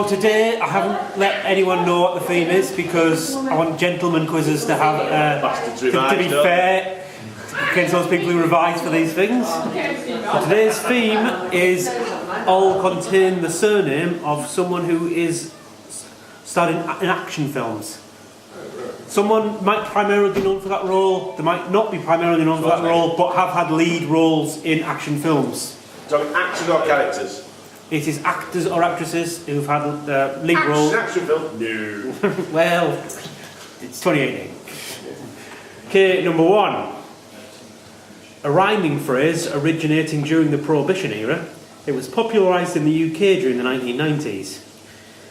So today I haven't let anyone know what the theme is because I want gentleman quizzes to have to be fair against those people who revise for these things. So today's theme is all contain the surname of someone who is starring in action films. Someone might primarily be known for that role, they might not be primarily known for that role, but have had lead roles in action films. So actors or characters? It is actors or actresses who've had lead roles. Action film? No. Well, it's 2018. Okay, number one. A rhyming phrase originating during the Prohibition era. It was popularised in the UK during the 1990s.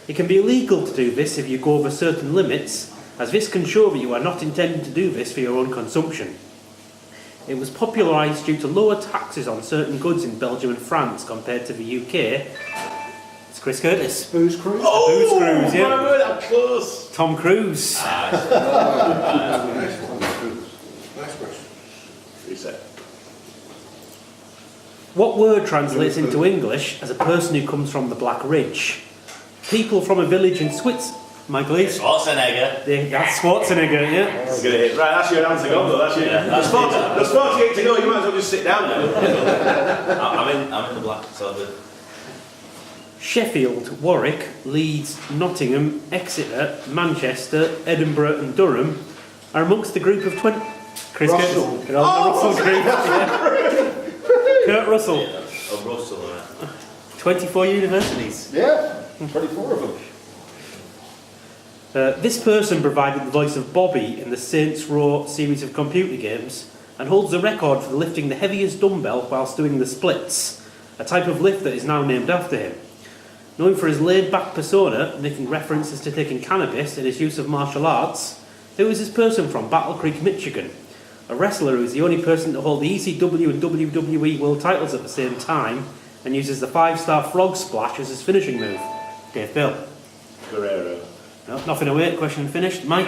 It can be illegal to do this if you go over certain limits, as this can show that you are not intending to do this for your own consumption. It was popularised due to lower taxes on certain goods in Belgium and France compared to the UK. It's Chris Curtis. Booze Cruise? Oh, Booze Cruise, yeah. That close. Tom Cruise. Nice question. Reset. What word translates into English as a person who comes from the Black Ridge? People from a village in Switzerland. Michael East. Schwarzenegger. That's Schwarzenegger, yeah. That's good hit. Right, that's your answer gone though, that's you. Yeah, There's 48 to go, you might as well just sit down now. I'm in the black, so good. Sheffield, Warwick, Leeds, Nottingham, Exeter, Manchester, Edinburgh and Durham are amongst the group of 20... Chris Russell. Curtis. The Russell group. Yeah. Kurt Russell. Yeah, oh, Russell, right. 24 universities. Yeah, 24 of them. This person provided the voice of Bobby in the Saints Row series of computer games and holds the record for lifting the heaviest dumbbell whilst doing the splits, a type of lift that is now named after him. Known for his laid-back persona, making references to taking cannabis and his use of martial arts, who is this person from Battle Creek, Michigan? A wrestler who is the only person to hold the ECW and WWE world titles at the same time and uses the 5-star frog splash as his finishing move. Dave Bill. Guerrero. No, nothing away. Question finished. Mike?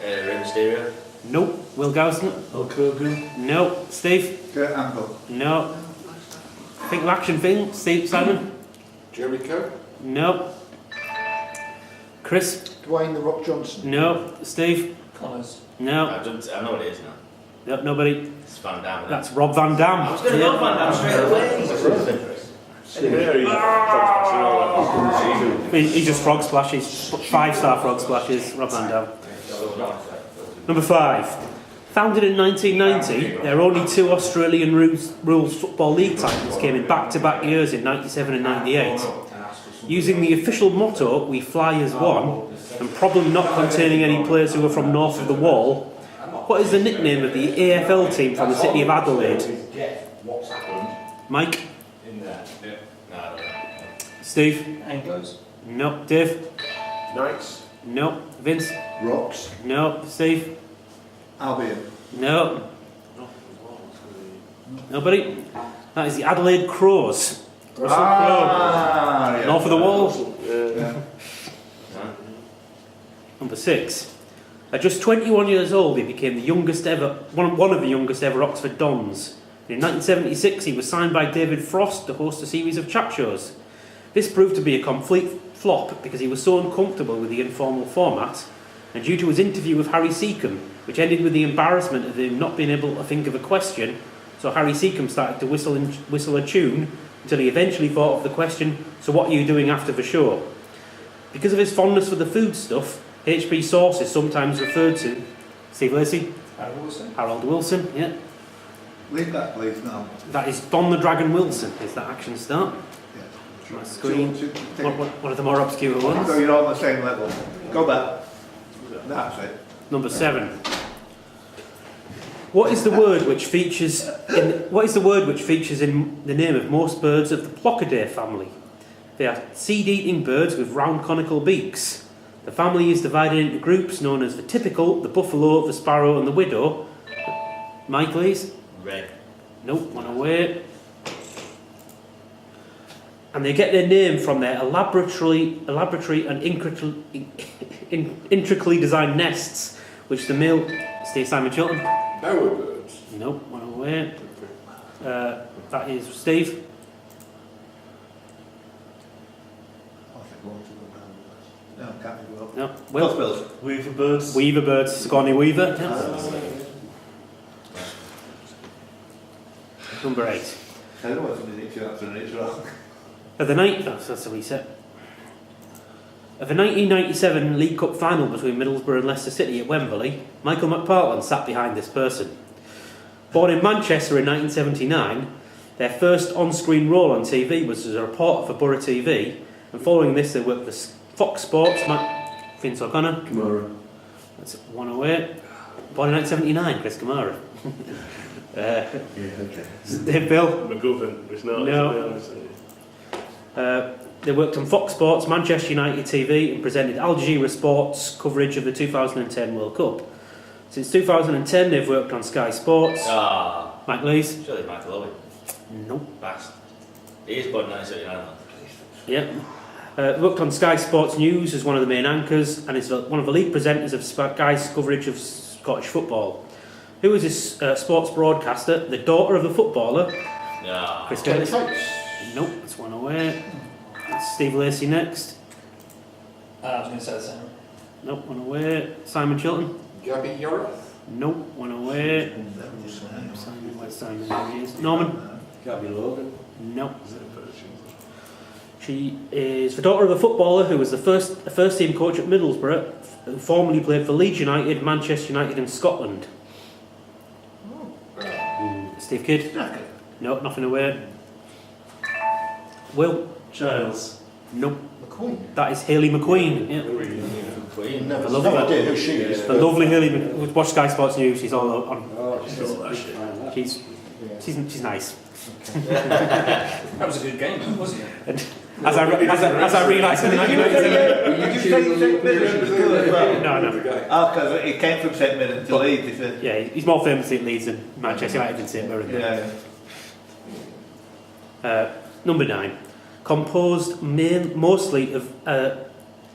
Rey Mysterio. Nope. Will Gowson? Hulk Hogan. No. Steve? Kurt Angle. No. Think of action thing. Steve? Simon? Jericho. No. Chris? Dwayne The Rock Johnson. No. Steve? Connors. No. I know what it is now. Nope, nobody. It's Van Damme. That's Rob Van Dam. I was going to go Van Damme straight away. He just frog splashes. 5-star frog splashes. Rob Van Dam. Number 5. Founded in 1990, there are only 2 Australian Rules Football League titles came in back-to-back years in 97 and 98. Using the official motto, "We fly as one," and probably not containing any players who are from north of the wall, what is the nickname of the AFL team from the city of Adelaide? Mike? No, I don't know. Steve? Anglos. No. Dave? Knights. No. Vince? Rocks. No. Steve? Albion. No. Nobody? That is the Adelaide Crows. Russell Crowe. Yeah. North of the wall. Yeah. Number 6. At just 21 years old, he became the youngest ever, one of the youngest ever Oxford Dons. In 1976, he was signed by David Frost to host a series of chat shows. This proved to be a complete flop because he was so uncomfortable with the informal format, and due to his interview with Harry Seacombe, which ended with the embarrassment of him not being able to think of a question, so Harry Seacombe started to whistle a tune until he eventually thought of the question, "So what are you doing after the show?" Because of his fondness for the food stuff, HB Sauce is sometimes referred to. Steve Lacey? Harold Wilson. Harold Wilson, yeah. Leave that, please, now. That is Don the Dragon Wilson, is that action start. Yeah. My screen. One of the more obscure So ones. you're on the same level. Go back. That's it. Number 7. What is the word which features in the name of most birds of the Plockidae family? They are seed-eating birds with round conical beaks. The family is divided into groups known as the typical, the buffalo, the sparrow and the widow. Mike, please? Red. Nope, one away. And they get their name from their elaboratory and intricately designed nests, which the male... Steve Simon Chilton? Bowerbirds. Nope, one away. That is Steve. I think I want to go back. can't think of No. Will Will. Spills. Weaver birds. Weaver birds. Sigourney Weaver. Yeah. Number 8. I don't know what somebody thinks you're answering it as well. At the night, that's a reset. At the 1997 League Cup final between Middlesbrough and Leicester City at Wembley, Michael McPartland sat behind this person. Born in Manchester in 1979, their first on-screen role on TV was as a reporter for Borough TV, and following this they worked for Fox Sports. Vince O'Connor. Kamara. That's 108. Born in 1979, Chris Kamara. Yeah, okay. Dave Bill. McGovern. It's not. No. They worked on Fox Sports, Manchester United TV, and presented Al Jazeera Sports coverage of the 2010 World Cup. Since 2010, they've worked on Sky Sports. Ah, Mike Lees. surely Michael Owen. Nope. Bast. He is born in 1979. Yep. Worked on Sky Sports News as one of the main anchors, and is one of the lead presenters of Sky's coverage of Scottish football. Who is this sports broadcaster? The daughter of the footballer. No. Chris Curtis. Nope, that's 108. That's Steve Lacey next. I was going to say the same. Nope, 108. Simon Chilton. Gabby York. Nope, 108. Simon, where's Simon? There he is. Norman. Gabby Logan. Nope. She is the daughter of a footballer who was the first team coach at Middlesbrough, who formerly played for Leeds United, Manchester United and Scotland. Steve Kidd? No, nothing away. Will? Giles. Nope. McQueen. That is Hayley McQueen. Yeah. Queen. The No lovely, idea who she is. the lovely Hayley McQueen. Watch Sky Sports News, she's all on. Oh, she's She's nice. That was a good game, wasn't it? And as I realised in the 1997. Did you say St Mirren's school as well? No. Oh, because he came from St Mirren's to Leeds, he said. Yeah, he's more famous at Leeds than Manchester United than St Mirren. Yeah. Number 9. Composed mostly of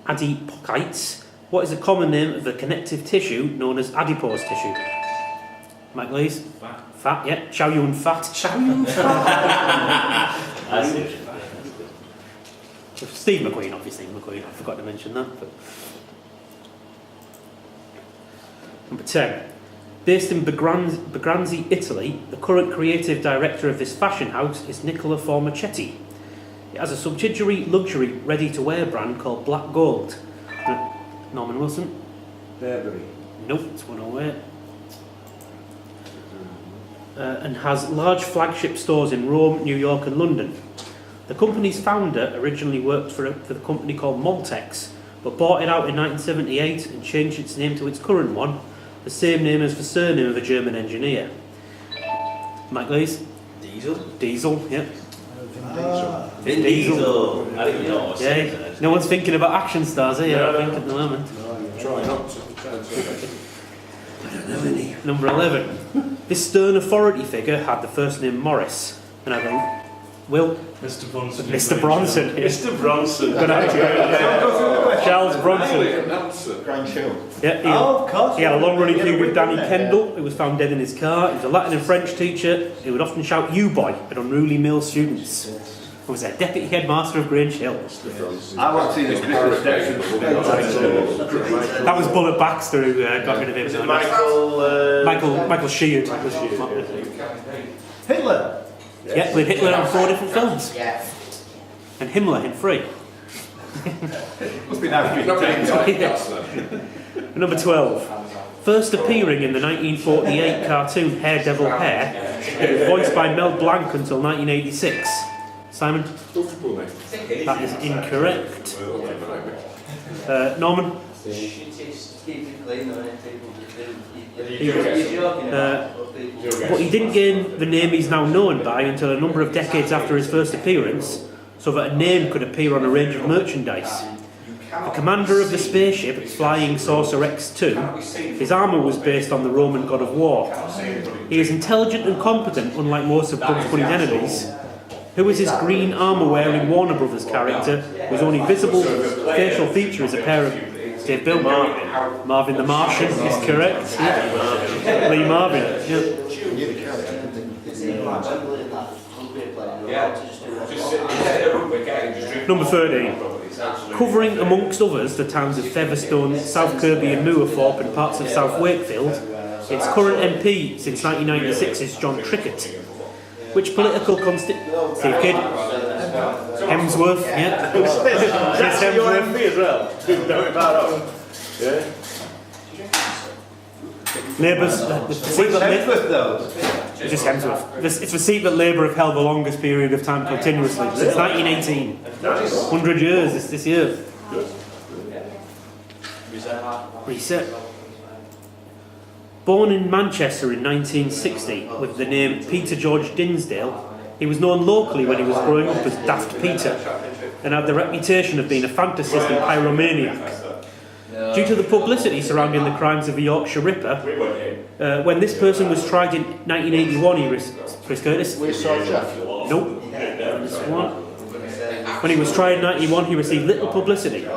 adipocytes. What is the common name of the connective tissue known as adipose tissue? Mike Lees? Fat, yeah. Chow Yun Fat. That's it. Steve McQueen, obviously. McQueen, I forgot to mention that. But. Number 10. Based in Begranzi, Italy, the current creative director of this fashion house is Nicola Formichetti. It has a subsidiary luxury ready-to-wear brand called Black Gold. Norman Wilson? Burberry. Nope, it's 108. And has large flagship stores in Rome, New York and London. The company's founder originally worked for the company called Maltex, but bought it out in 1978 and changed its name to its current one, the same name as the surname of a German engineer. Mike Lees? Diesel, yeah. Vin Diesel. I didn't know what I was saying Yeah, there. no one's thinking about action stars here, I think, at the moment. Try not to. Number 11. This stern authority figure had the first name Morris. And I go, Will? Mr. Bronson. Mr. Bronson. Yeah. Mr. Bronson. Charles Bronson. Grand Show. Yeah, Oh, of course. he had a long-running feud with Danny Yeah. Kendall, who was found dead in his car. He was a Latin and French teacher. He would often shout "you boy" at unruly male students. He was a deputy headmaster of Grange Hill. I want to see the Christmas Jackson. That was Bullet Baxter who got rid of him. Is it Michael? Sheard. Hitler. Yeah, played Hitler in 4 different films. Yeah. And Himmler in 3. Must be nice. Number 12. First appearing in the 1948 cartoon Haredevil Hare, it was voiced by Mel Blanc until 1986. Simon? That is incorrect. Norman? But he didn't gain the name he's now known by until a number of decades after his first appearance, so that a name could appear on a range of merchandise. The commander of the spaceship, Flying Saucer X-2, his armour was based on the Roman god of war. He is intelligent and competent, unlike most of Bugs Bunny's enemies. Who is his green armour-wearing Warner Brothers character, whose only visible facial feature is a pair of... Dave Bill? Marvin the Martian is correct. Yeah. Lee Marvin. Yeah. Number 13. Covering, amongst others, the towns of Featherstone, South Kirby and Moorthorpe and parts of South Wakefield, its current MP since 1996 is John Trickett. Which political Steve Kidd? Hemsworth, yeah. That's your MP as well. Don't about that. Labour's... Hemsworth though? Just Hemsworth. It's a seat that Labour have held the longest period of time continuously, since 1918. 100 years this year. Reset. Born in Manchester in 1960 with the name Peter George Dinsdale, he was known locally when he was growing up as Daft Peter and had the reputation of being a fantasist and pyromaniac. Due to the publicity surrounding the crimes of the Yorkshire Ripper, when this person was tried in 1981, Chris Curtis? Nope. This one. When he was tried in 1991, he received little publicity.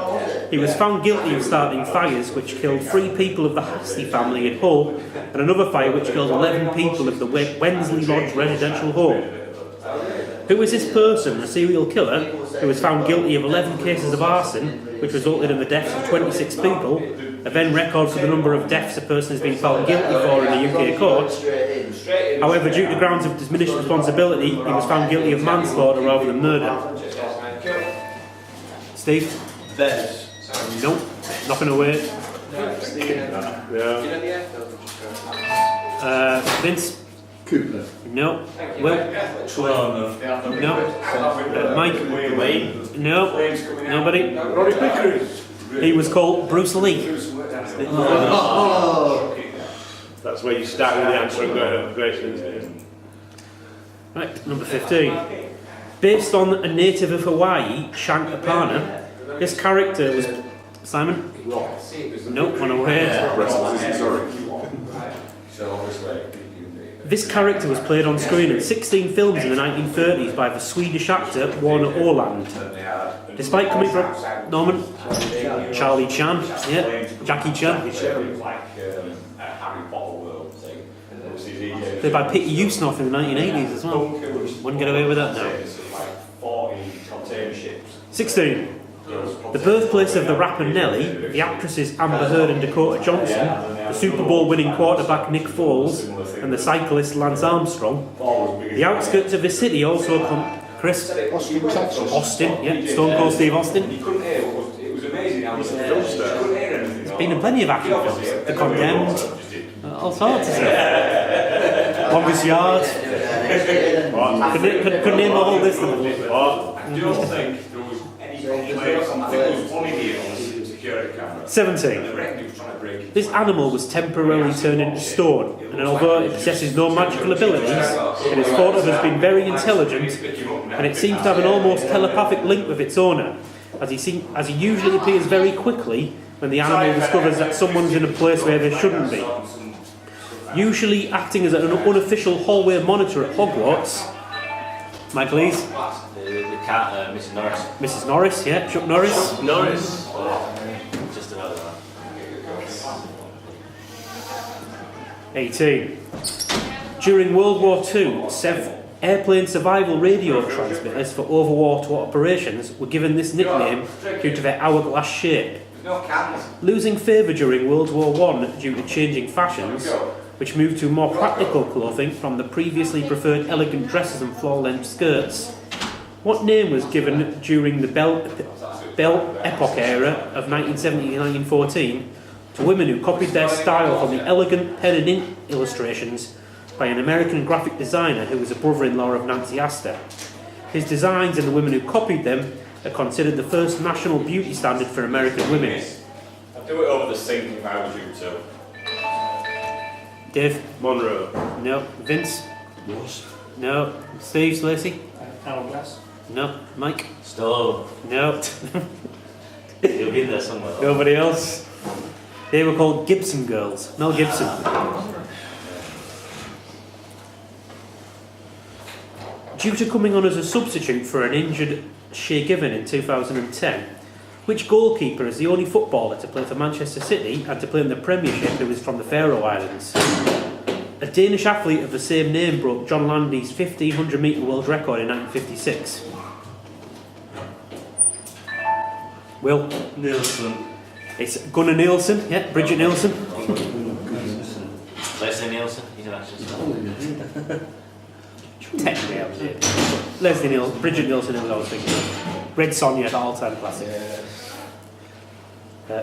He was found guilty of starting fires which killed 3 people of the Hastie family in Hull and another fire which killed 11 people of the Wensley Lodge residential home. Who is this person, a serial killer, who was found guilty of 11 cases of arson, which resulted in the deaths of 26 people, a then record for the number of deaths a person has been found guilty for in the UK courts? However, due to grounds of diminished responsibility, he was found guilty of manslaughter rather than murder. Steve? Bez. Nope. Nothing away. Vince? Cooper. No. Will? No. Mike? No. Nobody? Roddy Pickering. He was called Bruce Lee. That's where you start with the answer and go to questions. Right, number 15. Based on a native of Hawaii, Shankapana, this character was... Simon? Nope, one away. This character was played on screen in 16 films in the 1930s by the Swedish actor Warner Åland. Despite coming from... Norman? Charlie Chan, yeah. Jackie Chan. Played by Peter Ustinov in the 1980s as well. Wouldn't get away with that now. 16. The birthplace of the rapper Nelly, the actresses Amber Heard and Dakota Johnson, the Super Bowl winning quarterback Nick Foles, and the cyclist Lance Armstrong. The outskirts of the city also Chris? Austin, Texas. Austin, yeah. Stone Cold Steve Austin. He's been in plenty of action films. The Condemned, all sorts of stuff. Longest Yard. Could name the whole list of them. I don't think there was any complaints. I think there was one idiot on the security camera. 17. This animal was temporarily turned into stone, and although it possesses no magical abilities, it is thought of as being very intelligent, and it seems to have an almost telepathic link with its owner, as he usually appears very quickly when the animal discovers that someone's in a place where they shouldn't be. Usually acting as an unofficial hallway monitor at Hogwarts. Michael Lees? The cat, Mrs. Norris. Mrs. Norris, yeah. Chuck Norris? Norris. Just another one. 18. During World War II, airplane survival radio transmitters for overwater operations were given this nickname due to their hourglass shape. Losing favour during World War I due to changing fashions, which moved to more practical clothing from the previously preferred elegant dresses and floor-length skirts, what name was given during the Belle Epoque era of 1970 to 1914 to women who copied their style from the elegant pen and ink illustrations by an American graphic designer who was a brother-in-law of Nancy Astor? His designs and the women who copied them are considered the first national beauty standard for American women. I'd do it over the sink if I was you too. Dave? Monroe. No. Vince? No. Steve? Lacey? Hourglass. No. Mike? Stove. No. He'll be there somewhere. Nobody else? They were called Gibson girls. Mel Gibson. Due to coming on as a substitute for an injured Shea Given in 2010, which goalkeeper is the only footballer to play for Manchester City and to play in the Premiership who is from the Faroe Islands? A Danish athlete of the same name broke John Landy's 1500 metre world record in 1956. Will. Nielsen. It's Gunnar Nielsen, yeah, Bridget Nielsen. Leslie Nielsen, he's an actress. Technically, I was it. Leslie Nielsen, Bridget Nielsen, who I was thinking of. Red Sonja, all-time classic.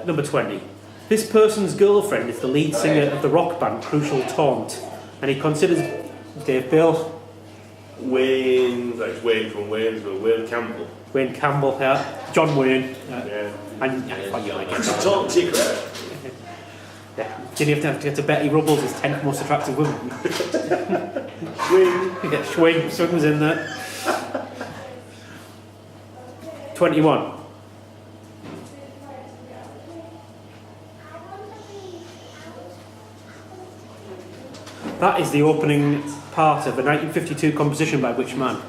Number 20. This person's girlfriend is the lead singer of the rock band Crucial Taunt, and he considers Dave Bill. Wayne, that's Wayne from Waynesville, Wayne Campbell. Wayne Campbell, yeah. John Wayne. Yeah. And I thought you might get that. Top secret. Yeah. Did you have to get to Betty Rubbles as 10th most attractive woman? Swing. Yeah, Swing was in there. 21. That is the opening part of a 1952 composition by which man?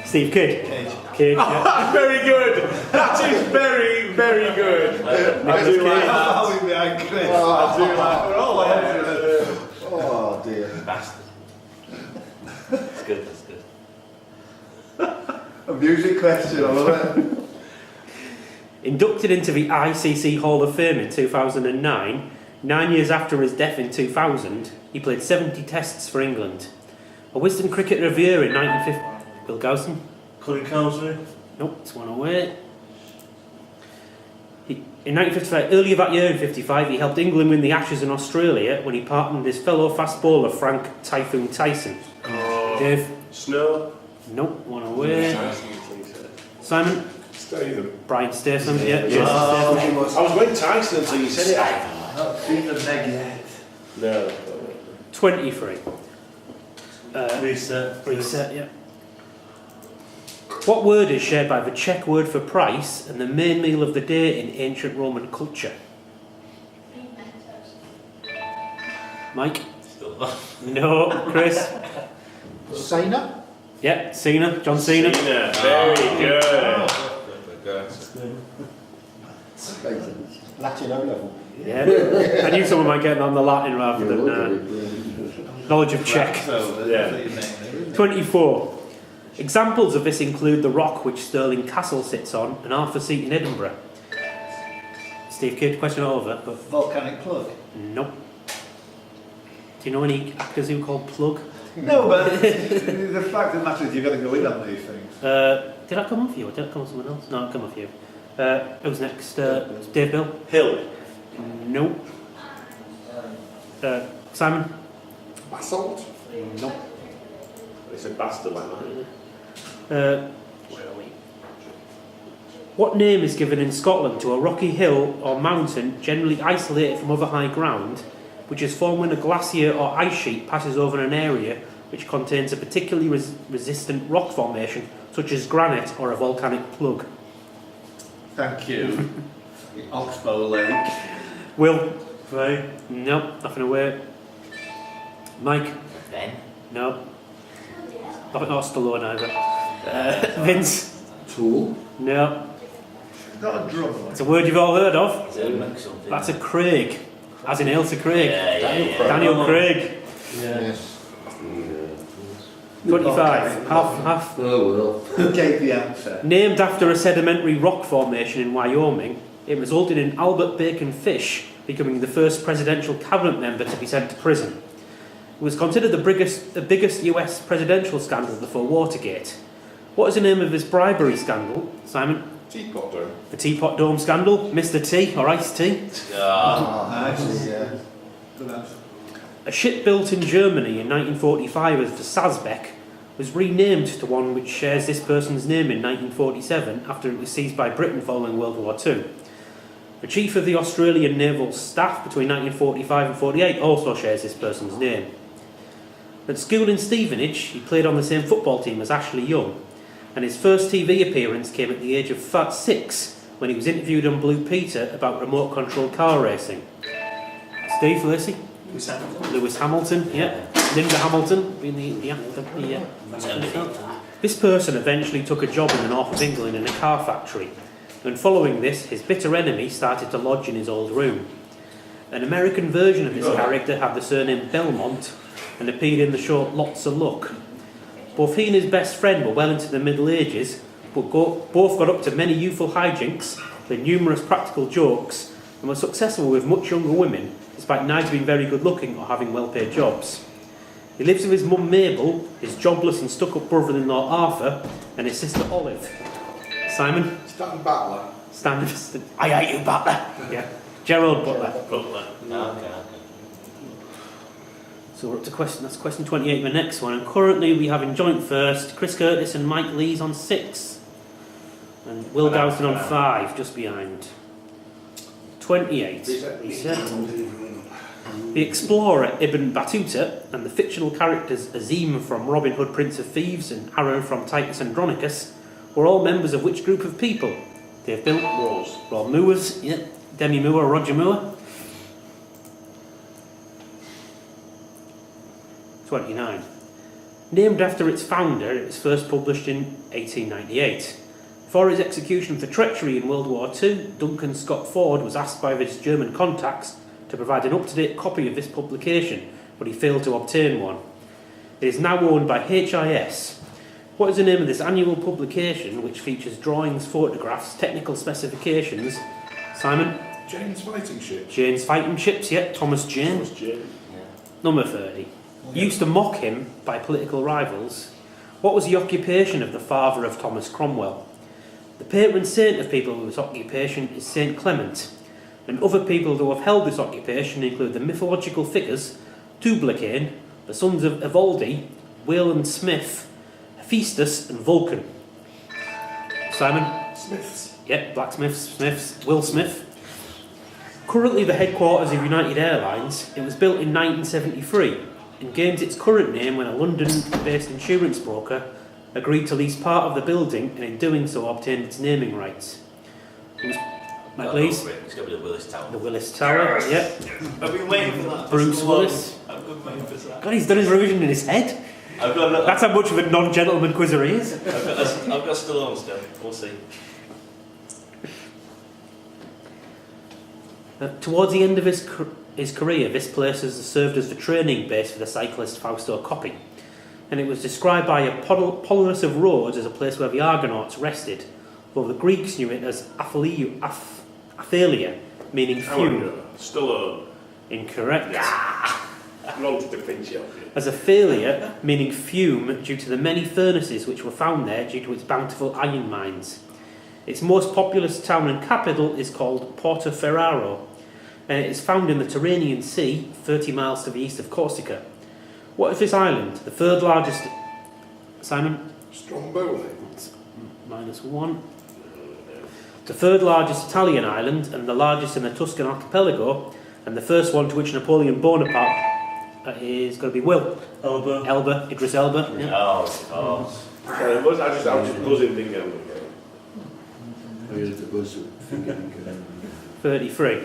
Steve Kidd. Cage, yeah. Very good. That is very, very good. I do like that. I'll be behind Chris. I do like that. Oh dear. Bastard. That's good, that's good. A music question, I love it. Inducted into the ICC Hall of Fame in 2009, 9 years after his death in 2000, he played 70 tests for England. A Wisden Cricket Reviewer in 1950... Bill Gowson? Colin Cowsley. Nope, it's one away. In 1955, earlier that year in 55, he helped England win the Ashes in Australia when he partnered his fellow fast bowler Frank Typhoon Tyson. Dave? Snow. Nope, one away. Simon? Statham. Brian Statham, yeah. Jason I Statham. was going Tyson until you said it. Not seen the meg yet. No. 23. Reset, yeah. What word is shared by the Czech word for price and the main meal of the day in ancient Roman culture? Mike? No. Chris? Cena? Yeah, Cena. John Cena. Cena. Very good. Latin O level. Yeah. I knew someone might get on the Latin rather than knowledge of Czech. Yeah. 24. Examples of this include the rock which Stirling Castle sits on and Arthur Seat in Edinburgh. Steve Kidd, question over. But Volcanic plug. nope. Do you know any actors who are called Plug? No, but the fact of the matter is you've got to go in on these things. Did I come off you or did I come off someone else? No, I come off you. Who's next? Dave Bill? Hill. Nope. Simon? Basalt. Nope. It's a bastard like that. Where are we? What name is given in Scotland to a rocky hill or mountain generally isolated from other high ground, which is formed when a glacier or ice sheet passes over an area which contains a particularly resistant rock formation, such as granite or a volcanic plug? Thank you. Oxbow Lake. Will? Ray. Nope, nothing away. Mike? Ben. No. Not Stallone either. Vince? Tool. No. Not a drum. It's a word you've all heard of. Is it a mix something? That's a Craig. As in Ailsa Craig. Yeah. Daniel Craig. Yes. 25. Half. Oh well. Who gave the answer? Named after a sedimentary rock formation in Wyoming, it resulted in Albert Bacon Fish becoming the first presidential cabinet member to be sent to prison. It was considered the biggest US presidential scandal before Watergate. What is the name of this bribery scandal, Simon? Teapot Dome. The Teapot Dome scandal, Mr. T or Iced Tea. Nice. Yeah. Good answer. A ship built in Germany in 1945 as the Sasbeck was renamed to one which shares this person's name in 1947 after it was seized by Britain following World War II. The chief of the Australian Naval Staff between 1945 and 48 also shares this person's name. At school in Stevenage, he played on the same football team as Ashley Young, and his first TV appearance came at the age of 6 when he was interviewed on Blue Peter about remote-controlled car racing. Steve, Lacey? Lewis Hamilton, yeah. Linda Hamilton, being the actor. This person eventually took a job in the north of England in a car factory, and following this, his bitter enemy started to lodge in his old room. An American version of this character had the surname Belmont and appeared in the show Lots of Luck. Both he and his best friend were well into the Middle Ages, but both got up to many youthful hijinks, played numerous practical jokes, and was successful with much younger women, despite neither being very good looking or having well-paid jobs. He lives with his mum Mabel, his jobless and stuck-up brother-in-law Arthur, and his sister Olive. Simon? Stan Battler. I hate you, Butler. Yeah. Gerald Butler. Butler. Okay. So we're up to question 28, the next one. And currently we have in joint first Chris Curtis and Mike Lees on 6. And Will Gowton on 5, just behind. 28. The explorer Ibn Battuta and the fictional characters Azim from Robin Hood, Prince of Thieves, and Arrow from Titus Andronicus were all members of which group of people? Dave Bill? Rob Moores, yeah. Demi Moore, Roger Moore. 29. Named after its founder, it was first published in 1898. For his execution for treachery in World War II, Duncan Scott Ford was asked by his German contacts to provide an up-to-date copy of this publication, but he failed to obtain one. It is now owned by HIS. What is the name of this annual publication which features drawings, photographs, technical specifications? Simon? Jane's Fighting Ship. Jane's Fighting Ships, yeah. Thomas Jane. Thomas Jane. Number 30. Used to mock him by political rivals. What was the occupation of the father of Thomas Cromwell? The patron saint of people with this occupation is Saint Clement, and other people who have held this occupation include the mythological figures Tubal-Cain, the sons of Evaldi, Wayland Smith, Hephaestus and Vulcan. Simon? Smiths. Yep, blacksmiths, Smiths, Will Smith. Currently the headquarters of United Airlines, it was built in 1973 and gained its current name when a London-based insurance broker agreed to lease part of the building and in doing so obtained its naming rights. It was Mike Lees. It's going to be the Willis Tower. The Willis Tower, yep. I've been waiting for that. Bruce Willis. I've been waiting for that. God, he's done his revision in his head. That's how much of a non-gentleman quizzer he is. I've got Stallone still. We'll see. Towards the end of his career, this place has served as the training base for the cyclist Fausto Coppi, and it was described by Apollonius of Rhodes as a place where the Argonauts rested, though the Greeks knew it as Athelia, meaning fume. Stallone. Incorrect. Wanted to pinch you. As Athelia, meaning fume, due to the many furnaces which were found there due to its bountiful iron mines. Its most populous town and capital is called Portoferraro, and it is found in the Tyrrhenian Sea, 30 miles to the east of Corsica. What is this island? The third largest... Simon? Stromboli. -1. The third largest Italian island, and the largest in the Tuscan archipelago, and the first one to which Napoleon Bonaparte is going to be Will. Elba. Idris Elba. Yeah. Oh, of course. I was just buzzing bingo. 33.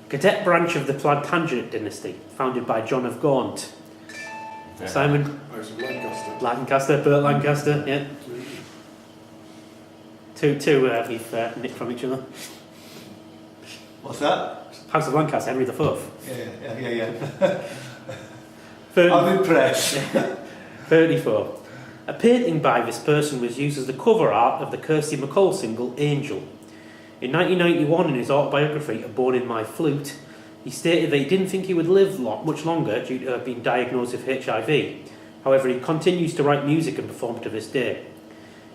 Cadet branch of the Plantagenet dynasty, founded by John of Gaunt. Yeah. Simon? House of Lancaster. Lancaster, Burt Lancaster, yeah. Two we've nicked from each other. What's that? House of Lancaster, Henry IV. Yeah. 30, I'm impressed. 34. A painting by this person was used as the cover art of the Kirsty MacColl single Angel. In 1991, in his autobiography, A Bone in My Flute, he stated that he didn't think he would live much longer due to being diagnosed with HIV. However, he continues to write music and perform to this day.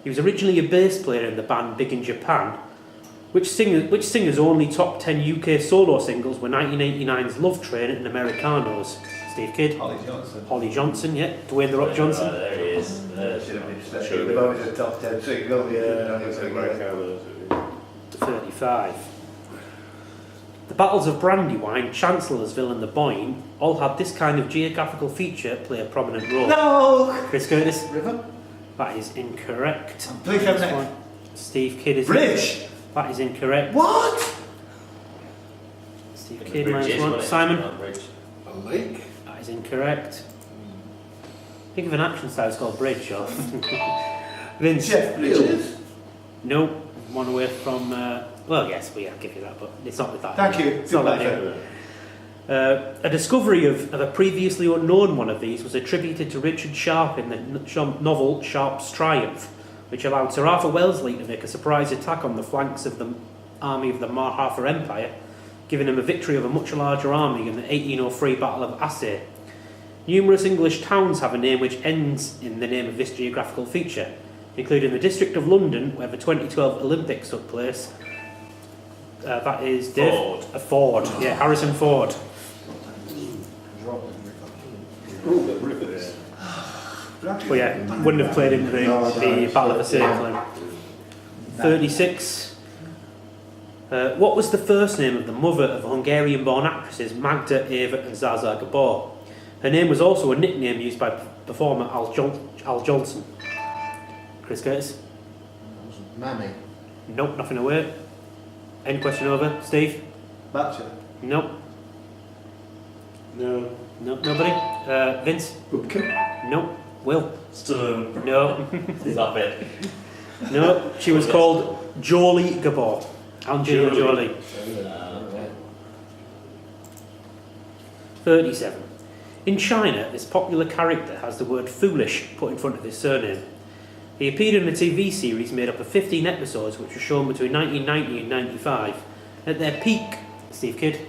He was originally a bass player in the band Big in Japan, which singer's only top 10 UK solo singles were 1989's Love Train and Americanos. Steve Kidd. Holly Johnson, yeah. Dwayne The Rock Johnson. Oh, there he is. Should have been special. They've always a top 10 single. Yeah, it's like Americanos. 35. The battles of Brandywine, Chancellorsville and the Boyne all had this kind of geographical feature play a prominent role. No! Chris Curtis? River? That is incorrect. Please have next. Steve Kidd is... Bridge! That is incorrect. What? Steve The Kidd, bridge is, -1. wasn't it? Simon? Oh, bridge. A lake. That is incorrect. Think of an action star called Bridge, or... Vince? Jeff Bridges. No, one away from... well, yes, I'll give you that, but it's not with that. Thank you. It's not that Goodbye. anyway. A discovery of a previously unknown one of these was attributed to Richard Sharp in the novel Sharp's Triumph, which allowed Sir Arthur Wellesley to make a surprise attack on the flanks of the army of the Mahartha Empire, giving him a victory over a much larger army in the 1803 Battle of Assay. Numerous English towns have a name which ends in the name of this geographical feature, including the District of London, where the 2012 Olympics took place. That is Dave? Ford. Ford, yeah, Harrison Ford. Well, yeah, wouldn't have played into the Battle of Assay. 36. What was the first name of the mother of Hungarian-born actresses Magda, Eva and Zaza Gabor? Her name was also a nickname used by performer Al Jolson. Chris Curtis? Mammy. Nope, nothing away. Any question over? Steve? Bachelor. Nope. No. Nope, nobody? Vince? Bubka. Nope. Will? Stallone. No. Stop it. No, she was called Jolie Gabor. Angelina Jolie. 37. In China, this popular character has the word foolish put in front of his surname. He appeared in a TV series made up of 15 episodes which were shown between 1990 and 95. At their peak, Steve Kidd?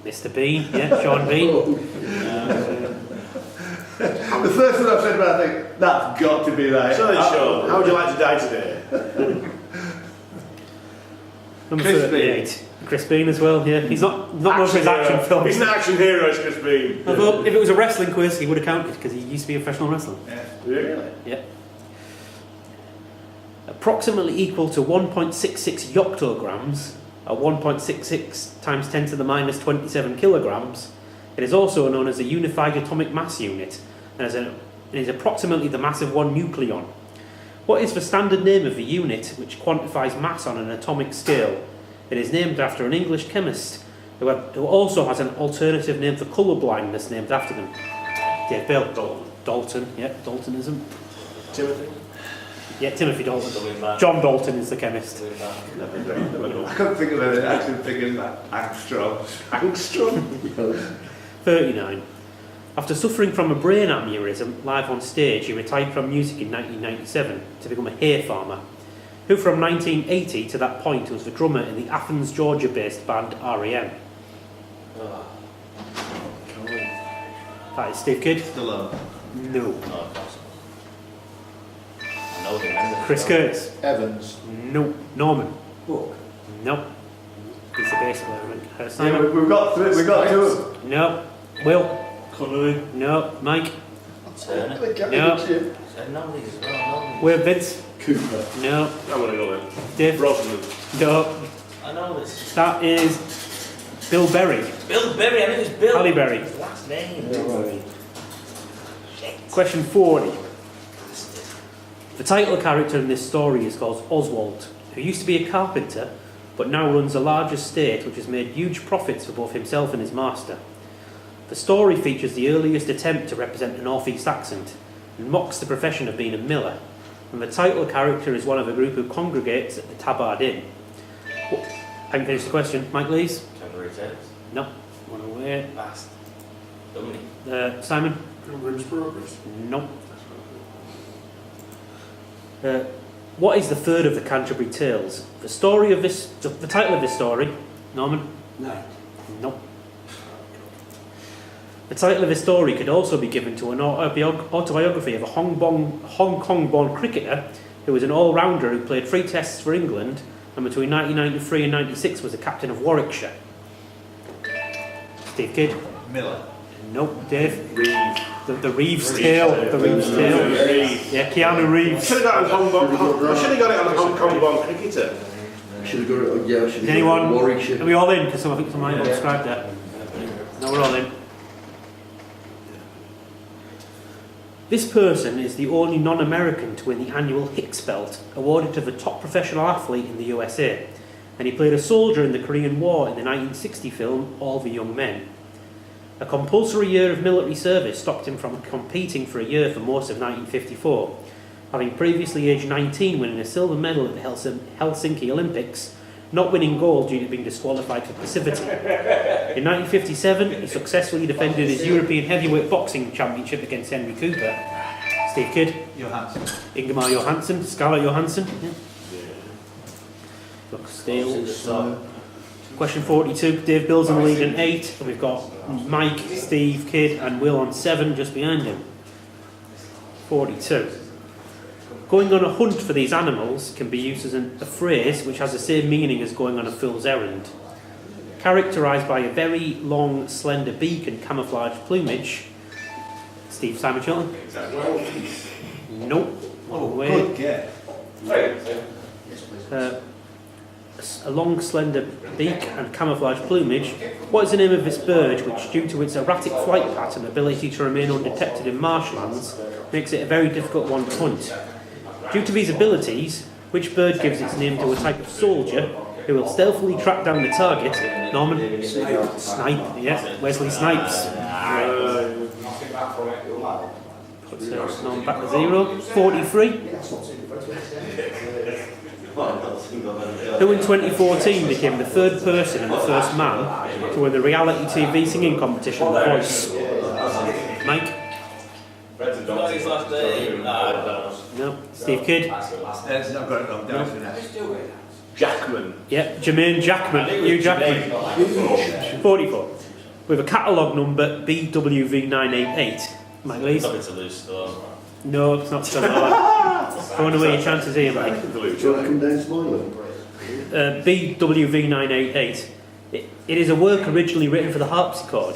Mr. Bean, yeah, Sean Bean. The first thing I said about it, I think, that's got to be right. So then, Sean, how would you like to die today? Number Chris 38. Chris Bean as well, yeah. He's not known for his action films. He's an action hero, is Chris Bean. Although, if it was a wrestling quiz, he would have counted because he used to be a professional wrestler. Yeah. Really? Yeah. Approximately equal to 1.66 yoctograms, or 1.66 times 10 to the minus 27 kilograms. It is also known as a unified atomic mass unit, and is approximately the mass of one nucleon. What is the standard name of the unit which quantifies mass on an atomic scale? It is named after an English chemist who also has an alternative name for colour blindness named after them. Dave Bill. Dalton, yeah, Daltonism. Timothy? Yeah, Timothy Dalton. John Dalton is the chemist. I couldn't think of anything, actually thinking that Angstrom. Angstrom? 39. After suffering from a brain aneurysm live on stage, he retired from music in 1997 to become a hay farmer, who from 1980 to that point was the drummer in the Athens, Georgia-based band R.E.M. That is Steve Kidd. Stallone. No. No, I know the name. Chris Curtis. Evans. No. Norman. Book. No. He's the bass player, I think. Yeah, Simon. we've got three, we've got two. No. Will. Connery. No. Mike. Turner. No. I know these as well. Will. Vince. Cooper. No. I'm going to go then. Dave. Brosnan. No. I know this. That is Bill Berry. Bill Berry, I knew it was Bill. Halle Berry. His last name. Shit. Question 40. The title character in this story is called Oswald, who used to be a carpenter, but now runs a large estate which has made huge profits for both himself and his master. The story features the earliest attempt to represent a northeast accent, and mocks the profession of being a miller, and the title character is one of a group who congregates at the Tabard Inn. I can finish the question. Mike Lees? Kangaroo Tales. No. One away. Fast. Dummy. Simon? Pilgrim's Progress. No. What is the third of the Canterbury Tales? The title of this story, Norman? No. No. The title of this story could also be given to an autobiography of a Hong Kong-born cricketer who was an all-rounder who played 3 tests for England and between 1993 and 96 was the captain of Warwickshire. Steve Kidd? Miller. Nope. Dave? Reeve. The Reeves Tale. The Reeves Tale. Reeve. Yeah, Keanu Reeves. I should have got it on a Hong Kong-born cricketer. Should have got it. Yeah, should Is anyone? Warwickshire. Are we all in? Because I think someone might have described that. No, we're all in. This person is the only non-American to win the annual Hicks Belt, awarded to the top professional athlete in the USA, and he played a soldier in the Korean War in the 1960 film All the Young Men. A compulsory year of military service stopped him from competing for a year for most of 1954, having previously aged 19 winning a silver medal at the Helsinki Olympics, not winning gold due to being disqualified for passivity. In 1957, he successfully defended his European heavyweight boxing championship against Henry Cooper. Steve Kidd? Johansson. Ingemar Johansson? Scarlett Johansson? Yeah. Look, Steele. Question 42. Dave Bill's in the lead in 8. And we've got Mike, Steve, Kid, and Will on 7 just behind him. 42. Going on a hunt for these animals can be used as a phrase which has the same meaning as going on a fool's errand. Characterised by a very long, slender beak and camouflaged plumage. Steve, Simon Chilton? Nope. Oh, Way. good get. A long, slender beak and camouflaged plumage. What is the name of this bird which, due to its erratic flight pattern and ability to remain undetected in marshlands, makes it a very difficult one to hunt? Due to these abilities, which bird gives its name to a type of soldier who will stealthily track down the target? Norman? Snipe, yeah. Wesley Snipes. Puts Norman back to 0. 43. Who in 2014 became the third person and the first man to win the reality TV singing competition The Voice? Mike? Not his last name. No. Steve Kidd? I've got it wrong down. Jackman. Yep, Jermaine Jackman. Hugh Jackman. 44. With a catalogue number BWV988. Mike Lees? It's a loose storm. No, it's not still that. Throwing away your chances here, Mike. Do you want to come down smiling? BWV988. It is a work originally written for the harpsichord.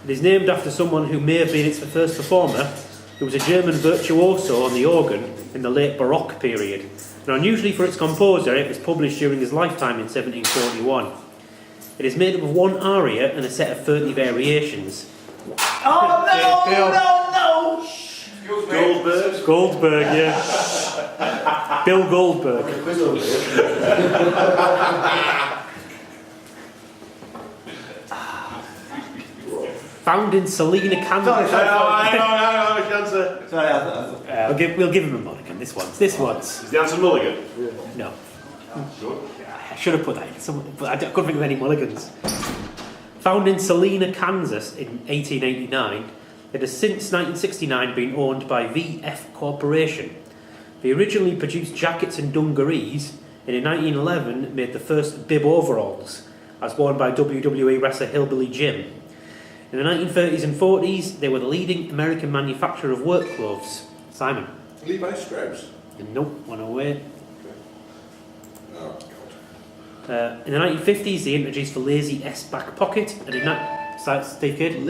It is named after someone who may have been its first performer, who was a German virtuoso on the organ in the late Baroque period. And unusually for its composer, it was published during his lifetime in 1741. It is made up of one aria and a set of 30 variations. Goldberg. Goldberg, yeah. Bill Goldberg. Found in Salina, Kansas. I know, answer. Sorry, We'll give him a mulligan. This once. Is the answer Mulligan? No. Good. I should have put that in. But I couldn't think of any mulligans. Found in Salina, Kansas in 1889, it has since 1969 been owned by VF Corporation. They originally produced jackets and dungarees, and in 1911 made the first bib overalls, as worn by WWE wrestler Hillbilly Jim. In the 1930s and 40s, they were the leading American manufacturer of work clothes. Simon? Levi Strauss. Nope, one away. Oh, God. In the 1950s, they introduced the Lazy S back pocket, and in Steve Kidd?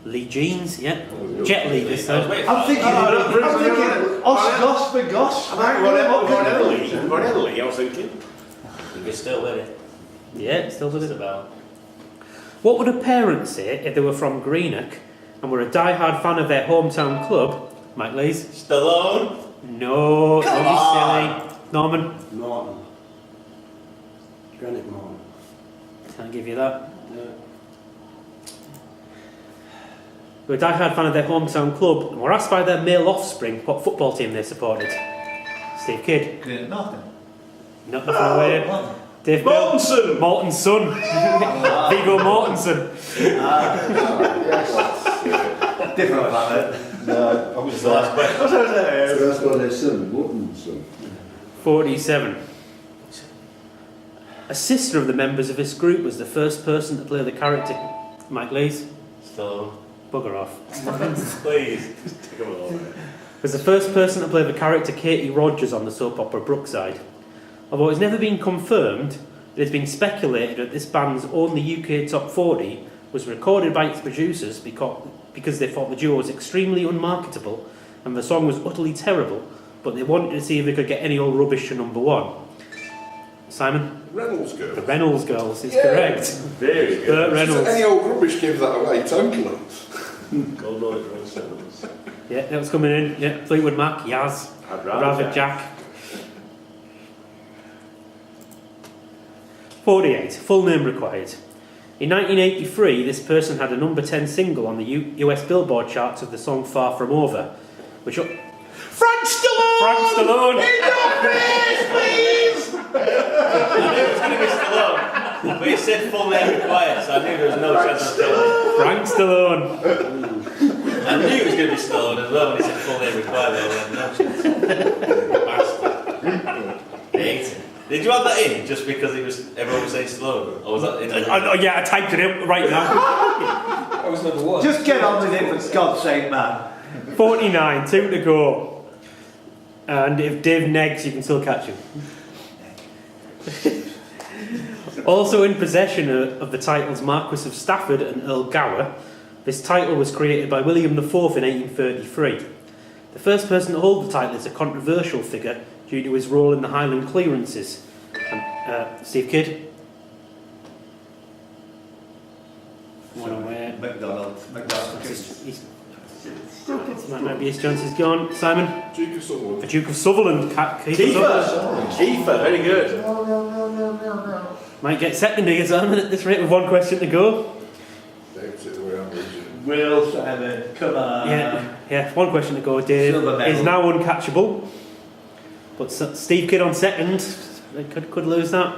Lee jeans, yeah. Jet Li this time. I'm thinking Os for Goss. Ronelli, I was thinking. You're still with it. Yeah, still does Just it. about. What would a parent say if they were from Greenock and were a die-hard fan of their hometown club? Mike Lees? Stallone? No, don't be silly. Norman? Martin. Granite Martin. Can't give you that. They were a die-hard fan of their hometown club and were asked by their male offspring what football team they supported. Steve Kidd? Great, nothing. Not nothing away. Dave Mortensen! Morton's son. Viggo Mortensen. Different planet. No, I was the last What's that? So that's why their son, Morton's son. 47. A sister of the members of this group was the first person to play the character. Mike Lees? Stallone. Bugger off. Please. Take them all. Was the first person to play the character Katie Rogers on the soap opera Brookside. Although it's never been confirmed, it has been speculated that this band's only UK Top 40 was recorded by its producers because they thought the duo was extremely unmarketable and the song was utterly terrible, but they wanted to see if they could get any old rubbish to number 1. Simon? Reynolds The Girl. Reynolds Girls is Yeah. correct. Very good. Burt Reynolds. Any old rubbish gives that away totally. Gold Lord Reynolds. Yeah, that was coming in. Yeah, Fleetwood Mac, Yaz, I'd Rather Jack. 48. Full name required. In 1983, this person had a number 10 single on the US Billboard charts of the song Far From Over, which... Frank Stallone! Frank Stallone! In your face, please! I knew it was going to be Stallone, but he said full name required, so I knew there was no chance of Stallone. Frank Stallone! I knew it was going to be Stallone as well when he said full name required, there was no chance. Bastard. I hate him. Did you add that in just because everyone was saying Stallone? Or was that in? Yeah, I typed it out right now. That was number one. Just get on with it, for God's sake, man. 49, 2 to go. And if Dave negs, you can still catch him. Also in possession of the titles Marquess of Stafford and Earl Gower, this title was created by William IV in 1833. The first person to hold the title is a controversial figure due to his role in the Highland clearances. Steve Kidd? McDonald's. Maybe his chance is gone. Simon? Duke of Sutherland. The Duke of Sutherland. Kiefer, very good. Might get second here, Simon, at this rate with one question to go. Dave's it the way I'm reading. Will, Simon, come on. Yeah, one question to go. Dave Silver medal. is now uncatchable. But Steve Kidd on second. Could lose that.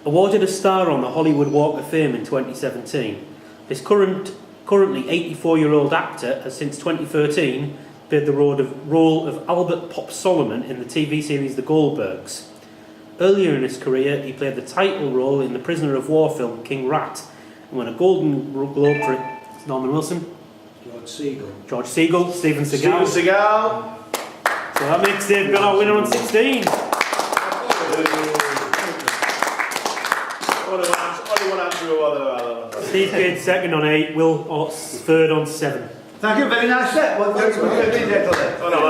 Awarded a star on the Hollywood Walk of Fame in 2017. This currently 84-year-old actor has since 2013 played the role of Albert Pop Solomon in the TV series The Goldbergs. Earlier in his career, he played the title role in the Prisoner of War film King Rat and won a Golden Globe for it. Norman Wilson. George Segal. Steven Seagal. So that makes Dave Bill our winner on 16. Steve Kidd second on 8, Will third on 7. Thank you, very nice set. Well, thanks for being there. Oh, no,